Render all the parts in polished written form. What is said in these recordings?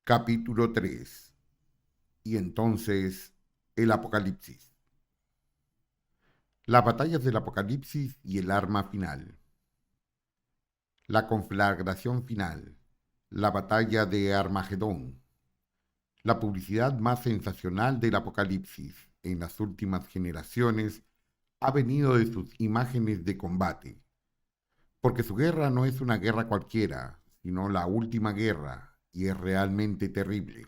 Capítulo 3. Y entonces el Apocalipsis. Las batallas del Apocalipsis y el arma final. La conflagración final. La batalla de Armagedón. La publicidad más sensacional del Apocalipsis en las últimas generaciones ha venido de sus imágenes de combate, porque su guerra no es una guerra cualquiera, sino la última guerra, y es realmente terrible.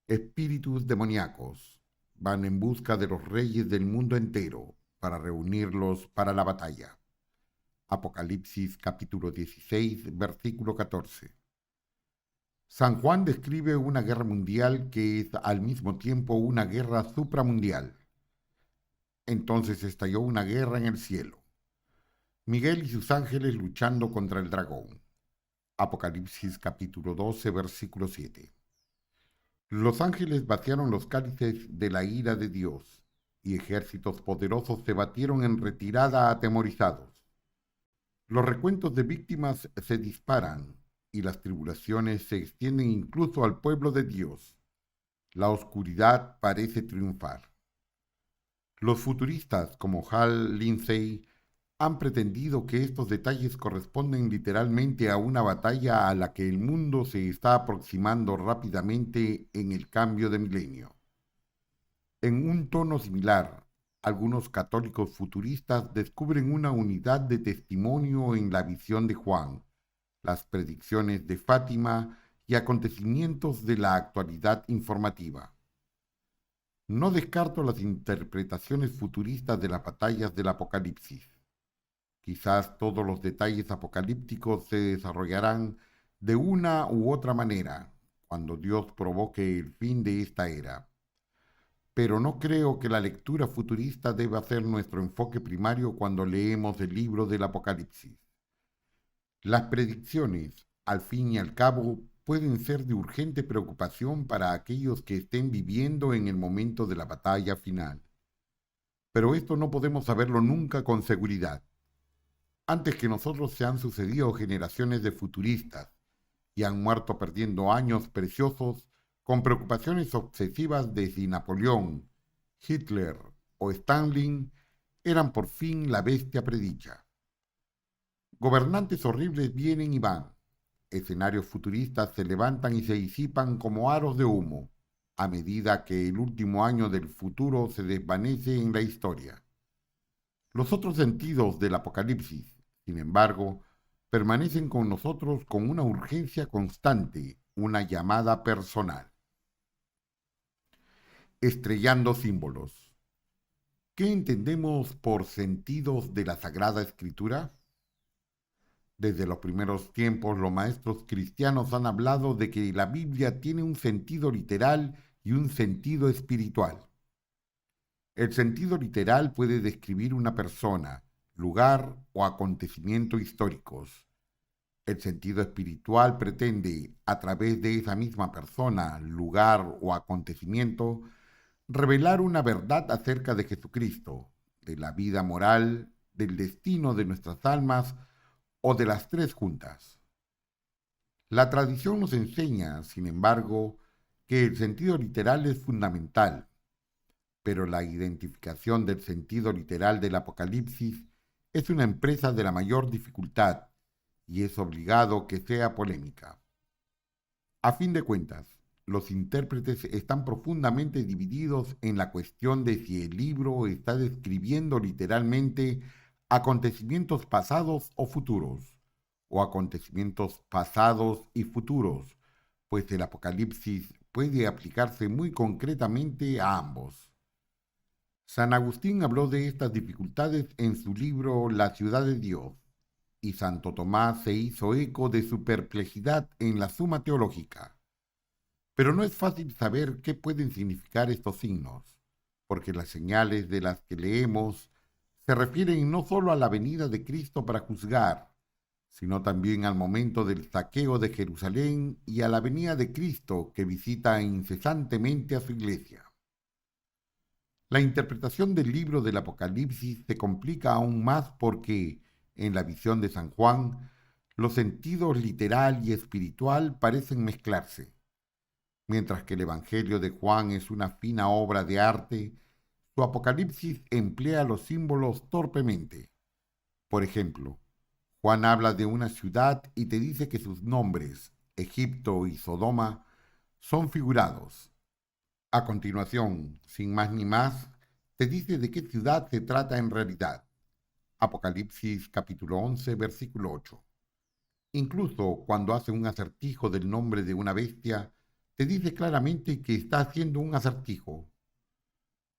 Espíritus demoníacos van en busca de los reyes del mundo entero para reunirlos para la batalla. Apocalipsis capítulo 16, versículo 14. San Juan describe una guerra mundial que es al mismo tiempo una guerra supramundial. Entonces estalló una guerra en el cielo. Miguel y sus ángeles luchando contra el dragón. Apocalipsis capítulo 12, versículo 7. Los ángeles vaciaron los cálices de la ira de Dios, y ejércitos poderosos se batieron en retirada atemorizados. Los recuentos de víctimas se disparan, y las tribulaciones se extienden incluso al pueblo de Dios. La oscuridad parece triunfar. Los futuristas como Hal Lindsey han pretendido que estos detalles corresponden literalmente a una batalla a la que el mundo se está aproximando rápidamente en el cambio de milenio. En un tono similar, algunos católicos futuristas descubren una unidad de testimonio en la visión de Juan, las predicciones de Fátima y acontecimientos de la actualidad informativa. No descarto las interpretaciones futuristas de las batallas del Apocalipsis. Quizás todos los detalles apocalípticos se desarrollarán de una u otra manera cuando Dios provoque el fin de esta era. Pero no creo que la lectura futurista deba ser nuestro enfoque primario cuando leemos el libro del Apocalipsis. Las predicciones, al fin y al cabo, pueden ser de urgente preocupación para aquellos que estén viviendo en el momento de la batalla final. Pero esto no podemos saberlo nunca con seguridad. Antes que nosotros se han sucedido generaciones de futuristas y han muerto perdiendo años preciosos con preocupaciones obsesivas de si Napoleón, Hitler o Stalin eran por fin la bestia predicha. Gobernantes horribles vienen y van. Escenarios futuristas se levantan y se disipan como aros de humo a medida que el último año del futuro se desvanece en la historia. Los otros sentidos del Apocalipsis, sin embargo, permanecen con nosotros con una urgencia constante, una llamada personal. Estrellando símbolos. ¿Qué entendemos por sentidos de la Sagrada Escritura? Desde los primeros tiempos, los maestros cristianos han hablado de que la Biblia tiene un sentido literal y un sentido espiritual. El sentido literal puede describir una persona, lugar o acontecimiento históricos. El sentido espiritual pretende, a través de esa misma persona, lugar o acontecimiento, revelar una verdad acerca de Jesucristo, de la vida moral, del destino de nuestras almas o de las tres juntas. La tradición nos enseña, sin embargo, que el sentido literal es fundamental, pero la identificación del sentido literal del Apocalipsis es una empresa de la mayor dificultad y es obligado que sea polémica. A fin de cuentas, los intérpretes están profundamente divididos en la cuestión de si el libro está describiendo literalmente acontecimientos pasados o futuros, o acontecimientos pasados y futuros, pues el Apocalipsis puede aplicarse muy concretamente a ambos. San Agustín habló de estas dificultades en su libro La ciudad de Dios, y Santo Tomás se hizo eco de su perplejidad en la Suma Teológica. Pero no es fácil saber qué pueden significar estos signos, porque las señales de las que leemos se refieren no solo a la venida de Cristo para juzgar, sino también al momento del saqueo de Jerusalén y a la venida de Cristo que visita incesantemente a su iglesia. La interpretación del libro del Apocalipsis se complica aún más porque, en la visión de San Juan, los sentidos literal y espiritual parecen mezclarse. Mientras que el Evangelio de Juan es una fina obra de arte, su Apocalipsis emplea los símbolos torpemente. Por ejemplo, Juan habla de una ciudad y te dice que sus nombres, Egipto y Sodoma, son figurados. A continuación, sin más ni más, te dice de qué ciudad se trata en realidad. Apocalipsis capítulo 11, versículo 8. Incluso cuando hace un acertijo del nombre de una bestia, te dice claramente que está haciendo un acertijo.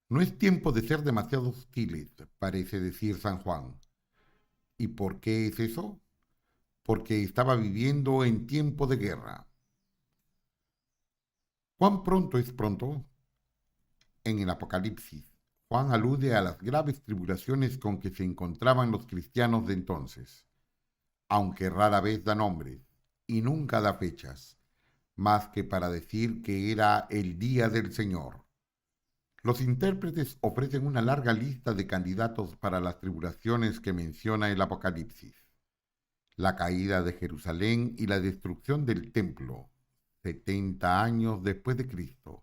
No es tiempo de ser demasiado hostiles, parece decir San Juan. ¿Y por qué es eso? Porque estaba viviendo en tiempo de guerra. ¿Cuán pronto es pronto? En el Apocalipsis, Juan alude a las graves tribulaciones con que se encontraban los cristianos de entonces, aunque rara vez da nombres y nunca da fechas, más que para decir que era el día del Señor. Los intérpretes ofrecen una larga lista de candidatos para las tribulaciones que menciona el Apocalipsis: la caída de Jerusalén y la destrucción del templo, 70 años después de Cristo;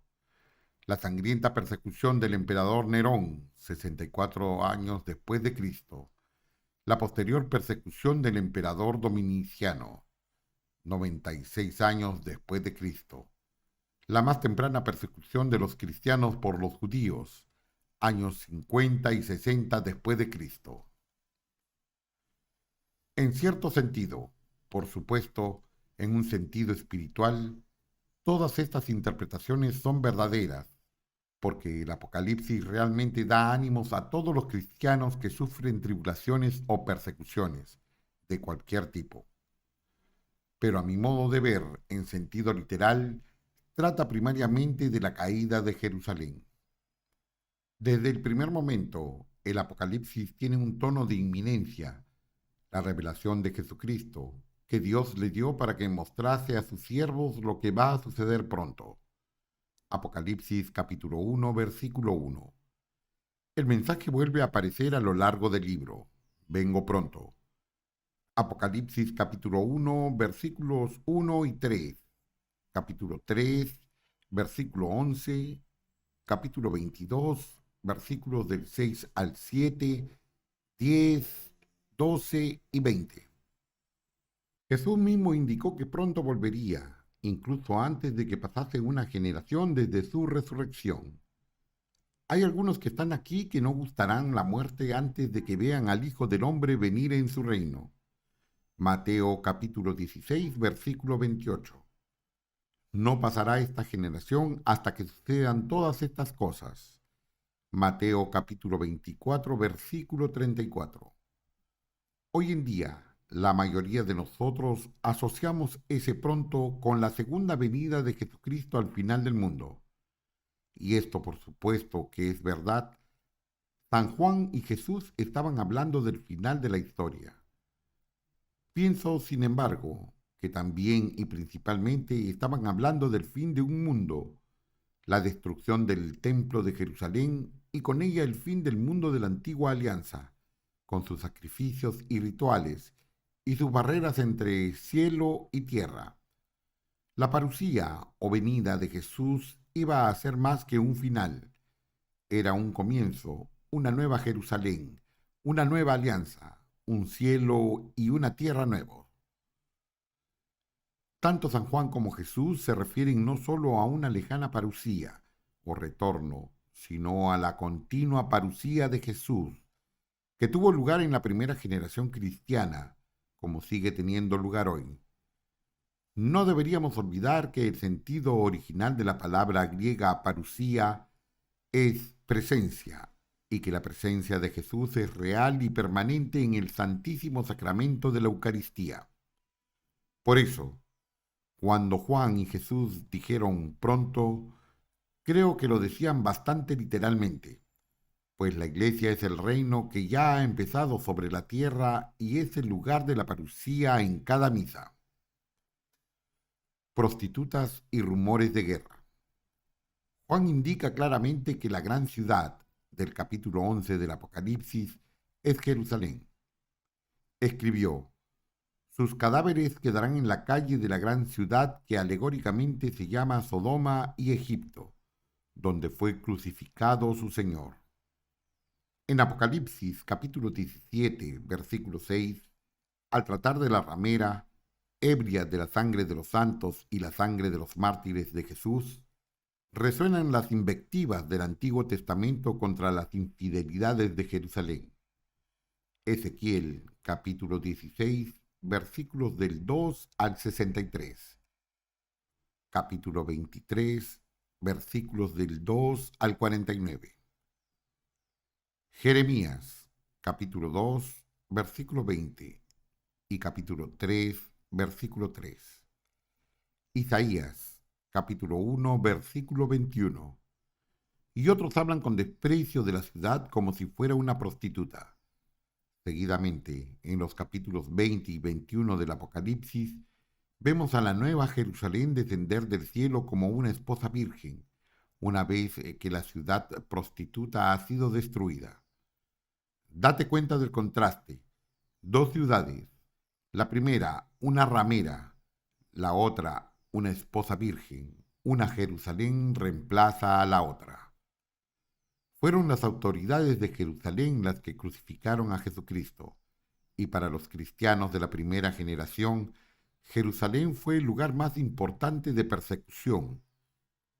la sangrienta persecución del emperador Nerón, 64 años después de Cristo; la posterior persecución del emperador Dominiciano, 96 años después de Cristo; la más temprana persecución de los cristianos por los judíos, años 50 y 60 después de Cristo. En cierto sentido, por supuesto, en un sentido espiritual, todas estas interpretaciones son verdaderas, porque el Apocalipsis realmente da ánimos a todos los cristianos que sufren tribulaciones o persecuciones de cualquier tipo. Pero a mi modo de ver, en sentido literal, trata primariamente de la caída de Jerusalén. Desde el primer momento, el Apocalipsis tiene un tono de inminencia, la revelación de Jesucristo, que Dios le dio para que mostrase a sus siervos lo que va a suceder pronto. Apocalipsis capítulo 1, versículo 1. El mensaje vuelve a aparecer a lo largo del libro: vengo pronto. Apocalipsis capítulo 1, versículos 1 y 3. Capítulo 3, versículo 11. Capítulo 22, versículos del 6 al 7, 10, 12 y 20. Jesús mismo indicó que pronto volvería, incluso antes de que pasase una generación desde su resurrección. Hay algunos que están aquí que no gustarán la muerte antes de que vean al Hijo del Hombre venir en su reino. Mateo capítulo 16, versículo 28. No pasará esta generación hasta que sucedan todas estas cosas. Mateo capítulo 24, versículo 34. Hoy en día, la mayoría de nosotros asociamos ese pronto con la segunda venida de Jesucristo al final del mundo. Y esto, por supuesto, que es verdad. San Juan y Jesús estaban hablando del final de la historia. Pienso, sin embargo, que también y principalmente estaban hablando del fin de un mundo, la destrucción del templo de Jerusalén y con ella el fin del mundo de la antigua alianza, con sus sacrificios y rituales y sus barreras entre cielo y tierra. La parusía o venida de Jesús iba a ser más que un final. Era un comienzo, una nueva Jerusalén, una nueva alianza, un cielo y una tierra nuevos. Tanto San Juan como Jesús se refieren no solo a una lejana parusía o retorno, sino a la continua parusía de Jesús, que tuvo lugar en la primera generación cristiana, como sigue teniendo lugar hoy. No deberíamos olvidar que el sentido original de la palabra griega parusía es presencia, y que la presencia de Jesús es real y permanente en el Santísimo Sacramento de la Eucaristía. Por eso, cuando Juan y Jesús dijeron pronto, creo que lo decían bastante literalmente, pues la Iglesia es el reino que ya ha empezado sobre la tierra y es el lugar de la parusía en cada misa. Prostitutas y rumores de guerra. Juan indica claramente que la gran ciudad del capítulo 11 del Apocalipsis es Jerusalén. Escribió: Sus cadáveres quedarán en la calle de la gran ciudad que alegóricamente se llama Sodoma y Egipto, donde fue crucificado su Señor. En Apocalipsis capítulo 17, versículo 6, al tratar de la ramera, ebria de la sangre de los santos y la sangre de los mártires de Jesús, resuenan las invectivas del Antiguo Testamento contra las infidelidades de Jerusalén. Ezequiel capítulo 16, versículos del 2 al 63. Capítulo 23, versículos del 2 al 49. Jeremías, capítulo 2, versículo 20 y capítulo 3, versículo 3. Isaías, capítulo 1, versículo 21. Y otros hablan con desprecio de la ciudad como si fuera una prostituta. Seguidamente, en los capítulos 20 y 21 del Apocalipsis, vemos a la nueva Jerusalén descender del cielo como una esposa virgen, una vez que la ciudad prostituta ha sido destruida. Date cuenta del contraste. Dos ciudades. La primera, una ramera. La otra, una esposa virgen. Una Jerusalén reemplaza a la otra. Fueron las autoridades de Jerusalén las que crucificaron a Jesucristo. Y para los cristianos de la primera generación, Jerusalén fue el lugar más importante de persecución.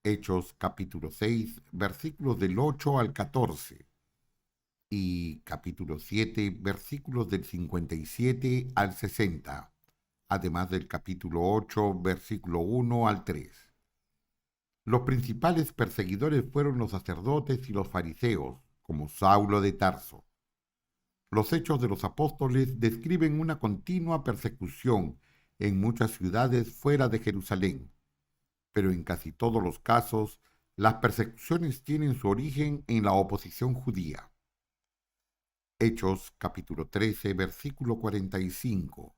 Hechos capítulo 6, versículos del 8 al 14. Y capítulo 7, versículos del 57 al 60, además del capítulo 8, versículo 1 al 3. Los principales perseguidores fueron los sacerdotes y los fariseos, como Saulo de Tarso. Los Hechos de los Apóstoles describen una continua persecución en muchas ciudades fuera de Jerusalén, pero en casi todos los casos, las persecuciones tienen su origen en la oposición judía. Hechos capítulo 13, versículo 45.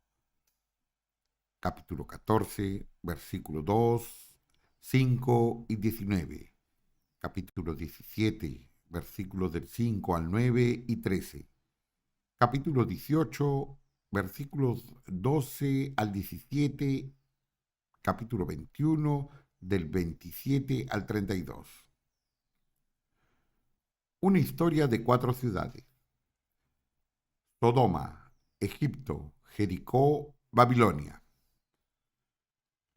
Capítulo 14, versículo 2, 5 y 19. Capítulo 17, versículos del 5 al 9 y 13. Capítulo 18, versículos 12 al 17. Capítulo 21, del 27 al 32. Una historia de 4 ciudades: Sodoma, Egipto, Jericó, Babilonia.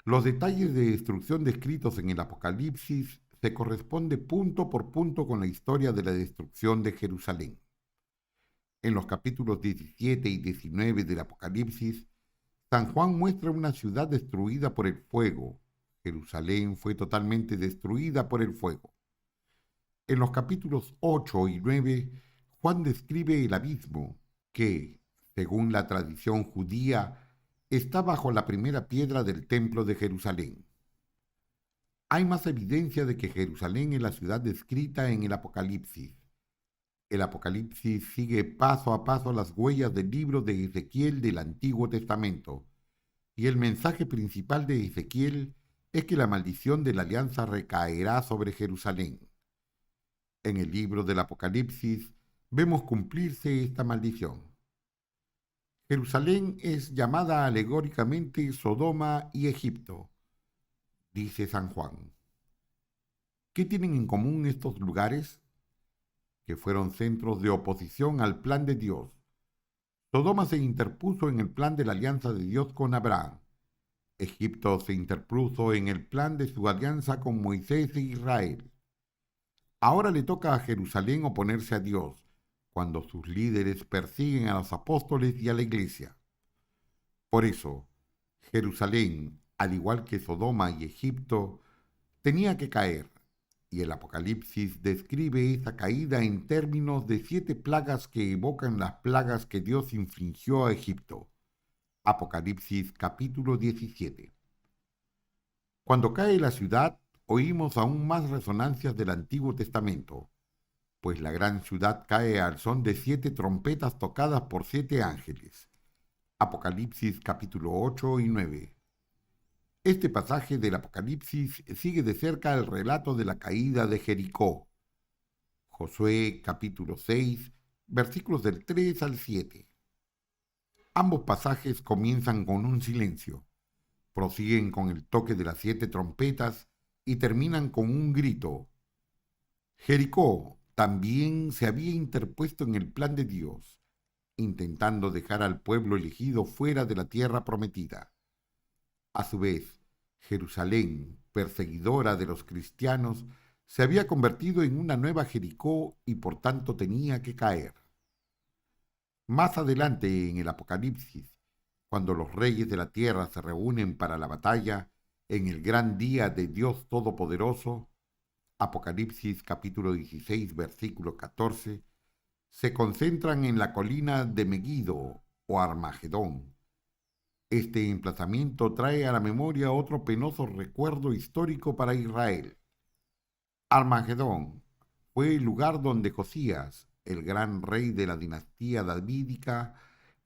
Los detalles de destrucción descritos en el Apocalipsis se corresponden punto por punto con la historia de la destrucción de Jerusalén. En los capítulos 17 y 19 del Apocalipsis, San Juan muestra una ciudad destruida por el fuego. Jerusalén fue totalmente destruida por el fuego. En los capítulos 8 y 9, Juan describe el abismo que, según la tradición judía, está bajo la primera piedra del templo de Jerusalén. Hay más evidencia de que Jerusalén es la ciudad descrita en el Apocalipsis. El Apocalipsis sigue paso a paso las huellas del libro de Ezequiel del Antiguo Testamento, y el mensaje principal de Ezequiel es que la maldición de la alianza recaerá sobre Jerusalén. En el libro del Apocalipsis vemos cumplirse esta maldición. Jerusalén es llamada alegóricamente Sodoma y Egipto, dice San Juan. ¿Qué tienen en común estos lugares? Que fueron centros de oposición al plan de Dios. Sodoma se interpuso en el plan de la alianza de Dios con Abraham. Egipto se interpuso en el plan de su alianza con Moisés e Israel. Ahora le toca a Jerusalén oponerse a Dios, cuando sus líderes persiguen a los apóstoles y a la iglesia. Por eso, Jerusalén, al igual que Sodoma y Egipto, tenía que caer, y el Apocalipsis describe esa caída en términos de 7 plagas que evocan las plagas que Dios infligió a Egipto. Apocalipsis capítulo 17. Cuando cae la ciudad, oímos aún más resonancias del Antiguo Testamento, pues la gran ciudad cae al son de 7 trompetas tocadas por 7 ángeles. Apocalipsis capítulo 8 y 9. Este pasaje del Apocalipsis sigue de cerca el relato de la caída de Jericó. Josué capítulo 6, versículos del 3 al 7. Ambos pasajes comienzan con un silencio, prosiguen con el toque de las 7 trompetas y terminan con un grito. Jericó también se había interpuesto en el plan de Dios, intentando dejar al pueblo elegido fuera de la tierra prometida. A su vez, Jerusalén, perseguidora de los cristianos, se había convertido en una nueva Jericó y por tanto tenía que caer. Más adelante en el Apocalipsis, cuando los reyes de la tierra se reúnen para la batalla, en el gran día de Dios Todopoderoso, Apocalipsis capítulo 16, versículo 14, se concentran en la colina de Megido o Armagedón. Este emplazamiento trae a la memoria otro penoso recuerdo histórico para Israel. Armagedón fue el lugar donde Josías, el gran rey de la dinastía davídica,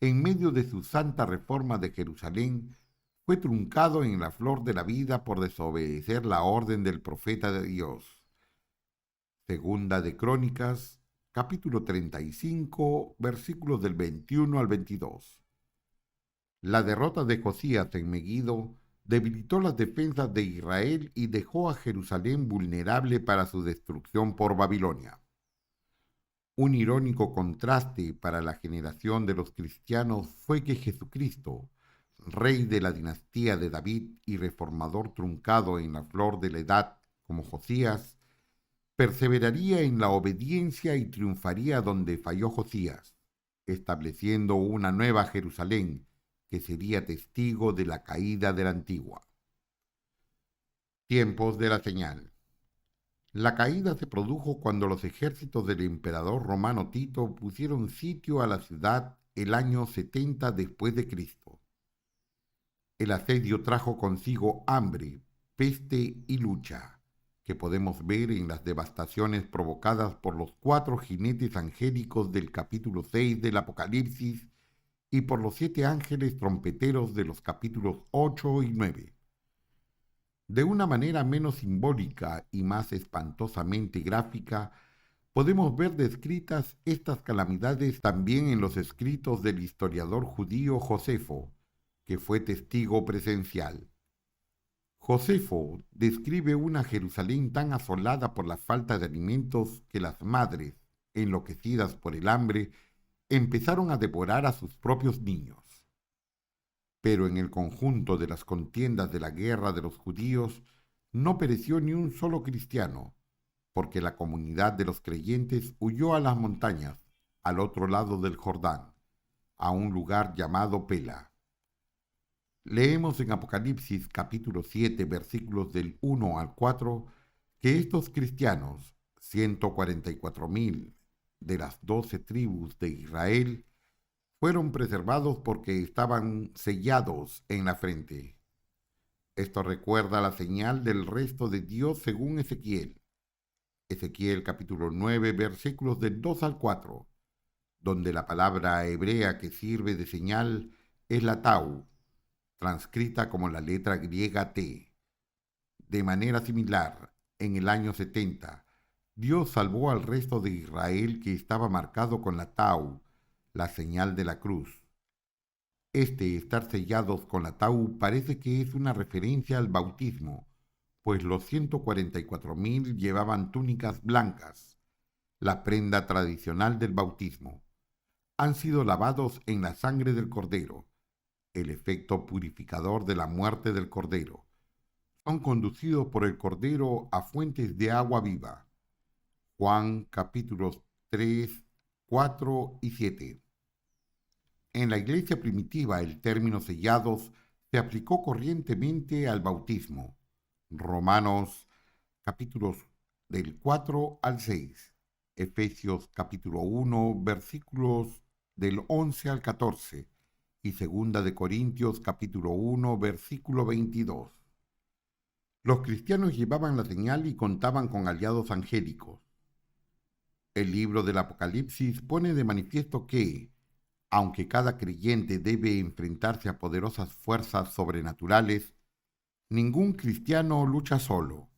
en medio de su santa reforma de Jerusalén, fue truncado en la flor de la vida por desobedecer la orden del profeta de Dios. Segunda de Crónicas, capítulo 35, versículos del 21 al 22. La derrota de Josías en Megido debilitó las defensas de Israel y dejó a Jerusalén vulnerable para su destrucción por Babilonia. Un irónico contraste para la generación de los cristianos fue que Jesucristo, rey de la dinastía de David y reformador truncado en la flor de la edad como Josías, perseveraría en la obediencia y triunfaría donde falló Josías, estableciendo una nueva Jerusalén que sería testigo de la caída de la antigua. Tiempos de la señal. La caída se produjo cuando los ejércitos del emperador romano Tito pusieron sitio a la ciudad el año 70 después de Cristo. El asedio trajo consigo hambre, peste y lucha, que podemos ver en las devastaciones provocadas por los 4 jinetes angélicos del capítulo 6 del Apocalipsis y por los 7 ángeles trompeteros de los capítulos 8 y 9. De una manera menos simbólica y más espantosamente gráfica, podemos ver descritas estas calamidades también en los escritos del historiador judío Josefo, que fue testigo presencial. Josefo describe una Jerusalén tan asolada por la falta de alimentos que las madres, enloquecidas por el hambre, empezaron a devorar a sus propios niños. Pero en el conjunto de las contiendas de la guerra de los judíos no pereció ni un solo cristiano, porque la comunidad de los creyentes huyó a las montañas, al otro lado del Jordán, a un lugar llamado Pela. Leemos en Apocalipsis capítulo 7, versículos del 1 al 4, que estos cristianos, 144,000 de las 12 tribus de Israel, fueron preservados porque estaban sellados en la frente. Esto recuerda la señal del resto de Dios según Ezequiel. Ezequiel capítulo 9, versículos del 2 al 4, donde la palabra hebrea que sirve de señal es la tau, transcrita como la letra griega T. De manera similar, en el año 70, Dios salvó al resto de Israel que estaba marcado con la tau, la señal de la cruz. Estar sellados con la tau parece que es una referencia al bautismo, pues los 144,000 llevaban túnicas blancas, la prenda tradicional del bautismo. Han sido lavados en la sangre del Cordero, el efecto purificador de la muerte del Cordero. Son conducidos por el Cordero a fuentes de agua viva. Juan capítulos 3, 4 y 7. En la iglesia primitiva el término sellados se aplicó corrientemente al bautismo. Romanos capítulos del 4 al 6. Efesios capítulo 1 versículos del 11 al 14 y Segunda de Corintios capítulo 1 versículo 22. Los cristianos llevaban la señal y contaban con aliados angélicos. El libro del Apocalipsis pone de manifiesto que, aunque cada creyente debe enfrentarse a poderosas fuerzas sobrenaturales, ningún cristiano lucha solo.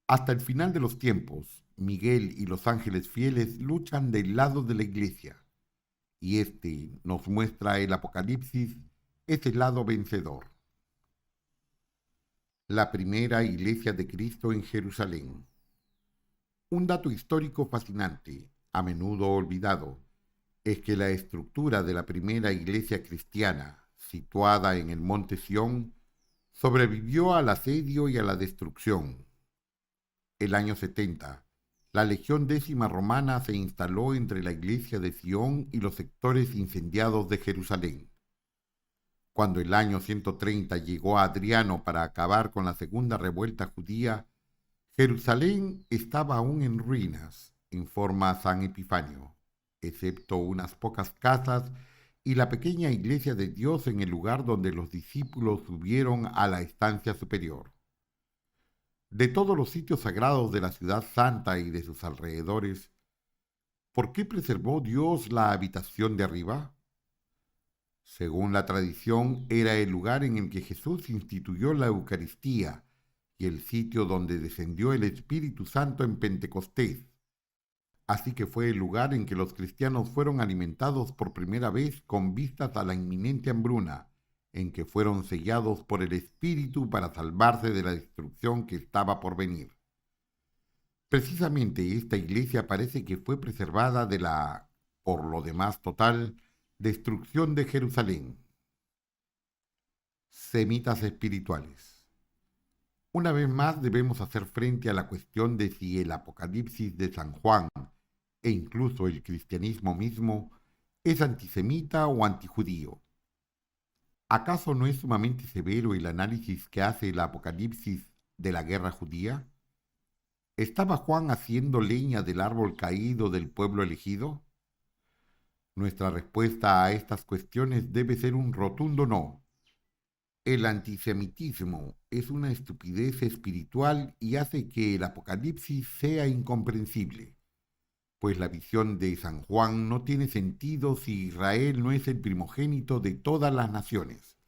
Hasta el final de los tiempos, Miguel y los ángeles fieles luchan del lado de la iglesia, y este nos muestra el Apocalipsis, es el lado vencedor. La primera iglesia de Cristo en Jerusalén. Un dato histórico fascinante, a menudo olvidado, es que la estructura de la primera iglesia cristiana, situada en el monte Sión, sobrevivió al asedio y a la destrucción. El año 70, la Legión Décima Romana se instaló entre la iglesia de Sión y los sectores incendiados de Jerusalén. Cuando el año 130 llegó Adriano para acabar con la segunda revuelta judía, Jerusalén estaba aún en ruinas, en forma San Epifanio, excepto unas pocas casas y la pequeña iglesia de Dios en el lugar donde los discípulos subieron a la estancia superior. De todos los sitios sagrados de la ciudad santa y de sus alrededores, ¿por qué preservó Dios la habitación de arriba? Según la tradición, era el lugar en el que Jesús instituyó la Eucaristía y el sitio donde descendió el Espíritu Santo en Pentecostés. Así que fue el lugar en que los cristianos fueron alimentados por primera vez con vistas a la inminente hambruna, en que fueron sellados por el Espíritu para salvarse de la destrucción que estaba por venir. Precisamente esta iglesia parece que fue preservada de la, por lo demás total, destrucción de Jerusalén. Semitas espirituales. Una vez más debemos hacer frente a la cuestión de si el Apocalipsis de San Juan, e incluso el cristianismo mismo, es antisemita o antijudío. ¿Acaso no es sumamente severo el análisis que hace el Apocalipsis de la guerra judía? ¿Estaba Juan haciendo leña del árbol caído del pueblo elegido? Nuestra respuesta a estas cuestiones debe ser un rotundo no. El antisemitismo es una estupidez espiritual y hace que el Apocalipsis sea incomprensible, pues la visión de San Juan no tiene sentido si Israel no es el primogénito de todas las naciones.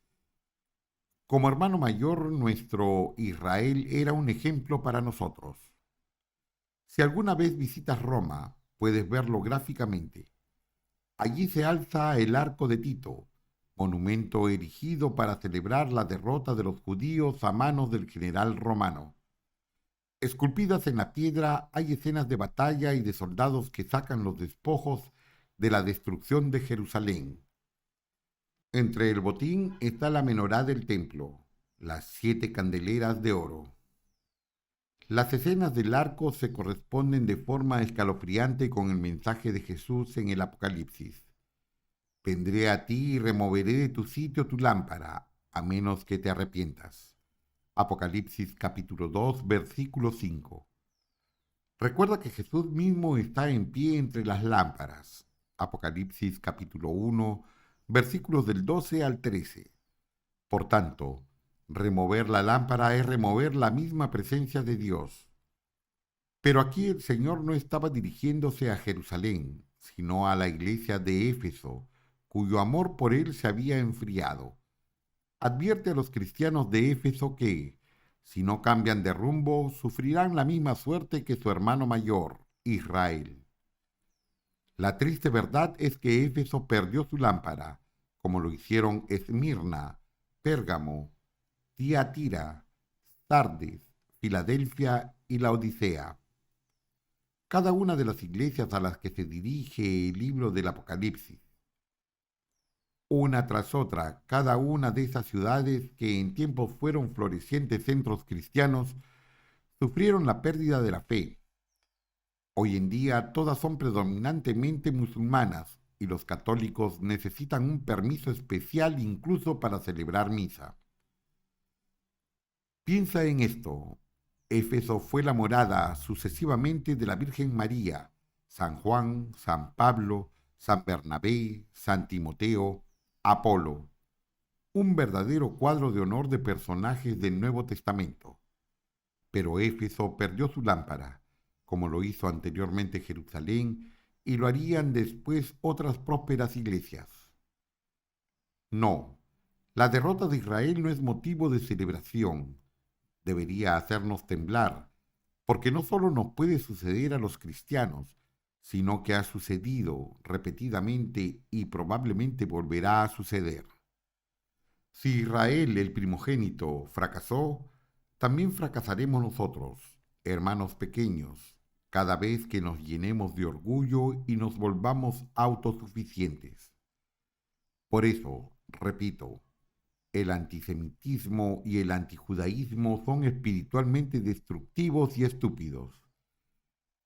Como hermano mayor, nuestro Israel era un ejemplo para nosotros. Si alguna vez visitas Roma, puedes verlo gráficamente. Allí se alza el Arco de Tito, monumento erigido para celebrar la derrota de los judíos a manos del general romano. Esculpidas en la piedra hay escenas de batalla y de soldados que sacan los despojos de la destrucción de Jerusalén. Entre el botín está la menorá del templo, las 7 candeleras de oro. Las escenas del arco se corresponden de forma escalofriante con el mensaje de Jesús en el Apocalipsis. Vendré a ti y removeré de tu sitio tu lámpara, a menos que te arrepientas. Apocalipsis capítulo 2, versículo 5. Recuerda que Jesús mismo está en pie entre las lámparas. Apocalipsis capítulo 1, versículos del 12 al 13. Por tanto, remover la lámpara es remover la misma presencia de Dios. Pero aquí el Señor no estaba dirigiéndose a Jerusalén, sino a la iglesia de Éfeso, cuyo amor por él se había enfriado. Advierte a los cristianos de Éfeso que, si no cambian de rumbo, sufrirán la misma suerte que su hermano mayor, Israel. La triste verdad es que Éfeso perdió su lámpara, como lo hicieron Esmirna, Pérgamo, Tiatira, Sardes, Filadelfia y la Odisea. Cada una de las iglesias a las que se dirige el libro del Apocalipsis. Una tras otra, cada una de esas ciudades que en tiempos fueron florecientes centros cristianos, sufrieron la pérdida de la fe. Hoy en día todas son predominantemente musulmanas y los católicos necesitan un permiso especial incluso para celebrar misa. Piensa en esto. Éfeso fue la morada sucesivamente de la Virgen María, San Juan, San Pablo, San Bernabé, San Timoteo, Apolo. Un verdadero cuadro de honor de personajes del Nuevo Testamento. Pero Éfeso perdió su lámpara, como lo hizo anteriormente Jerusalén, y lo harían después otras prósperas iglesias. No, la derrota de Israel no es motivo de celebración. Debería hacernos temblar, porque no solo nos puede suceder a los cristianos, sino que ha sucedido repetidamente y probablemente volverá a suceder. Si Israel, el primogénito, fracasó, también fracasaremos nosotros, hermanos pequeños, cada vez que nos llenemos de orgullo y nos volvamos autosuficientes. Por eso, repito, el antisemitismo y el antijudaísmo son espiritualmente destructivos y estúpidos.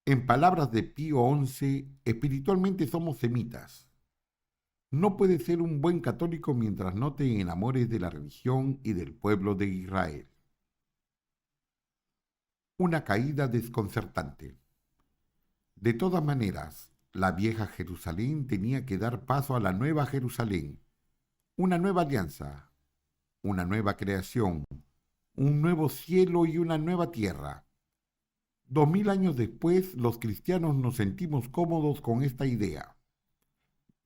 En palabras de Pío XI, espiritualmente somos semitas. No puedes ser un buen católico mientras no te enamores de la religión y del pueblo de Israel. Una caída desconcertante. De todas maneras, la vieja Jerusalén tenía que dar paso a la nueva Jerusalén, una nueva alianza, una nueva creación, un nuevo cielo y una nueva tierra. 2000 años después, los cristianos nos sentimos cómodos con esta idea.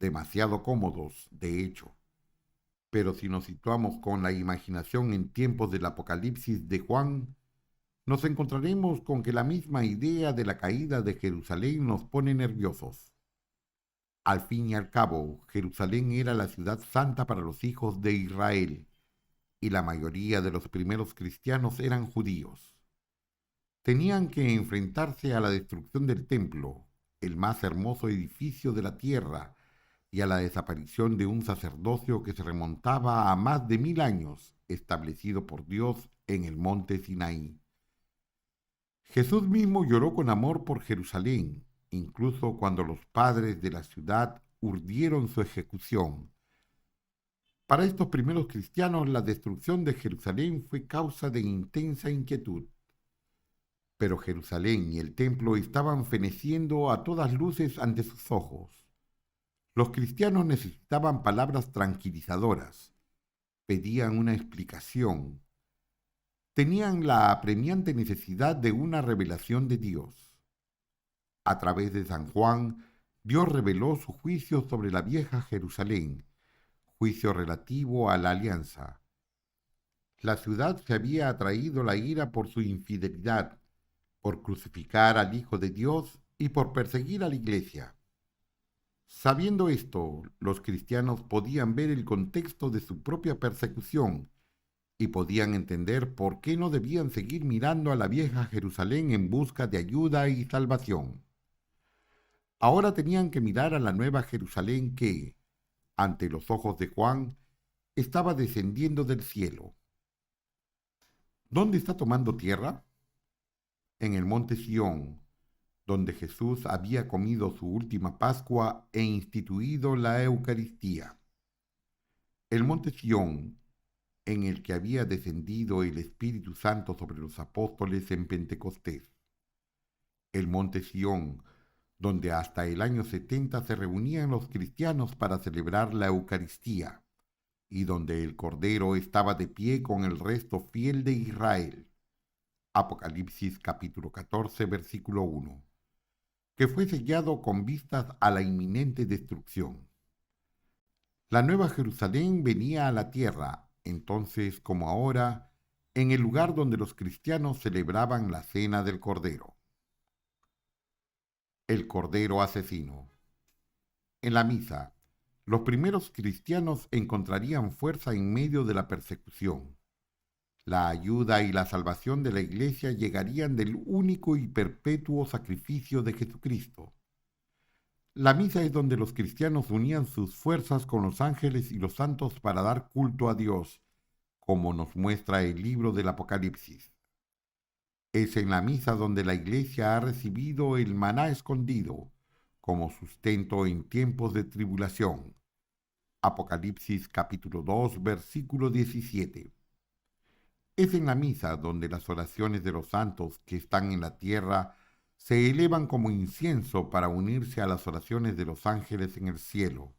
Demasiado cómodos, de hecho. Pero si nos situamos con la imaginación en tiempos del Apocalipsis de Juan, nos encontraremos con que la misma idea de la caída de Jerusalén nos pone nerviosos. Al fin y al cabo, Jerusalén era la ciudad santa para los hijos de Israel, y la mayoría de los primeros cristianos eran judíos. Tenían que enfrentarse a la destrucción del templo, el más hermoso edificio de la tierra, y a la desaparición de un sacerdocio que se remontaba a más de 1000 años, establecido por Dios en el monte Sinaí. Jesús mismo lloró con amor por Jerusalén, incluso cuando los padres de la ciudad urdieron su ejecución. Para estos primeros cristianos, la destrucción de Jerusalén fue causa de intensa inquietud. Pero Jerusalén y el templo estaban feneciendo a todas luces ante sus ojos. Los cristianos necesitaban palabras tranquilizadoras, pedían una explicación, tenían la apremiante necesidad de una revelación de Dios. A través de San Juan, Dios reveló su juicio sobre la vieja Jerusalén, juicio relativo a la alianza. La ciudad se había atraído la ira por su infidelidad, por crucificar al Hijo de Dios y por perseguir a la Iglesia. Sabiendo esto, los cristianos podían ver el contexto de su propia persecución y podían entender por qué no debían seguir mirando a la vieja Jerusalén en busca de ayuda y salvación. Ahora tenían que mirar a la nueva Jerusalén que, ante los ojos de Juan, estaba descendiendo del cielo. ¿Dónde está tomando tierra? En el monte Sión, donde Jesús había comido su última Pascua e instituido la Eucaristía. El monte Sión, en el que había descendido el Espíritu Santo sobre los apóstoles en Pentecostés. El monte Sión, donde hasta el año 70 se reunían los cristianos para celebrar la Eucaristía, y donde el Cordero estaba de pie con el resto fiel de Israel. Apocalipsis capítulo 14, versículo 1. Que fue sellado con vistas a la inminente destrucción. La nueva Jerusalén venía a la tierra, entonces como ahora, en el lugar donde los cristianos celebraban la cena del Cordero. El Cordero asesino. En la misa, los primeros cristianos encontrarían fuerza en medio de la persecución. La ayuda y la salvación de la Iglesia llegarían del único y perpetuo sacrificio de Jesucristo. La misa es donde los cristianos unían sus fuerzas con los ángeles y los santos para dar culto a Dios, como nos muestra el libro del Apocalipsis. Es en la misa donde la Iglesia ha recibido el maná escondido, como sustento en tiempos de tribulación. Apocalipsis capítulo 2, versículo 17. Es en la misa donde las oraciones de los santos que están en la tierra se elevan como incienso para unirse a las oraciones de los ángeles en el cielo.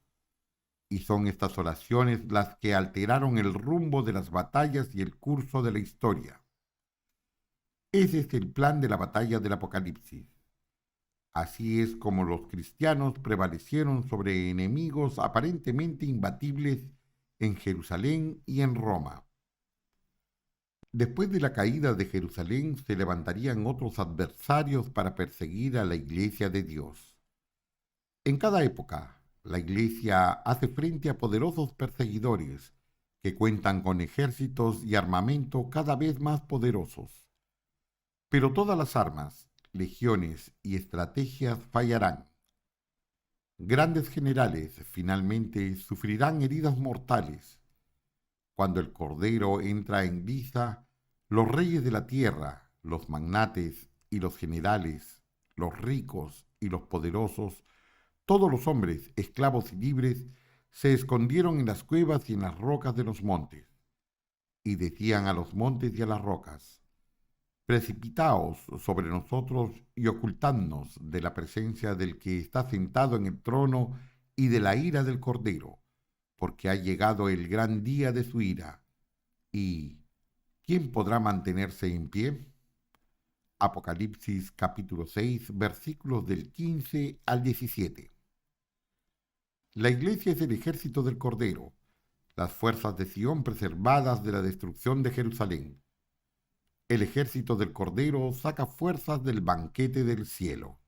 Y son estas oraciones las que alteraron el rumbo de las batallas y el curso de la historia. Ese es el plan de la batalla del Apocalipsis. Así es como los cristianos prevalecieron sobre enemigos aparentemente imbatibles en Jerusalén y en Roma. Después de la caída de Jerusalén se levantarían otros adversarios para perseguir a la Iglesia de Dios. En cada época, la Iglesia hace frente a poderosos perseguidores que cuentan con ejércitos y armamento cada vez más poderosos. Pero todas las armas, legiones y estrategias fallarán. Grandes generales finalmente sufrirán heridas mortales. Cuando el Cordero entra en liza, los reyes de la tierra, los magnates y los generales, los ricos y los poderosos, todos los hombres, esclavos y libres, se escondieron en las cuevas y en las rocas de los montes, y decían a los montes y a las rocas: precipitaos sobre nosotros y ocultadnos de la presencia del que está sentado en el trono y de la ira del Cordero, porque ha llegado el gran día de su ira. ¿Y quién podrá mantenerse en pie? Apocalipsis capítulo 6, versículos del 15 al 17. La iglesia es el ejército del Cordero, las fuerzas de Sión preservadas de la destrucción de Jerusalén. El ejército del Cordero saca fuerzas del banquete del cielo.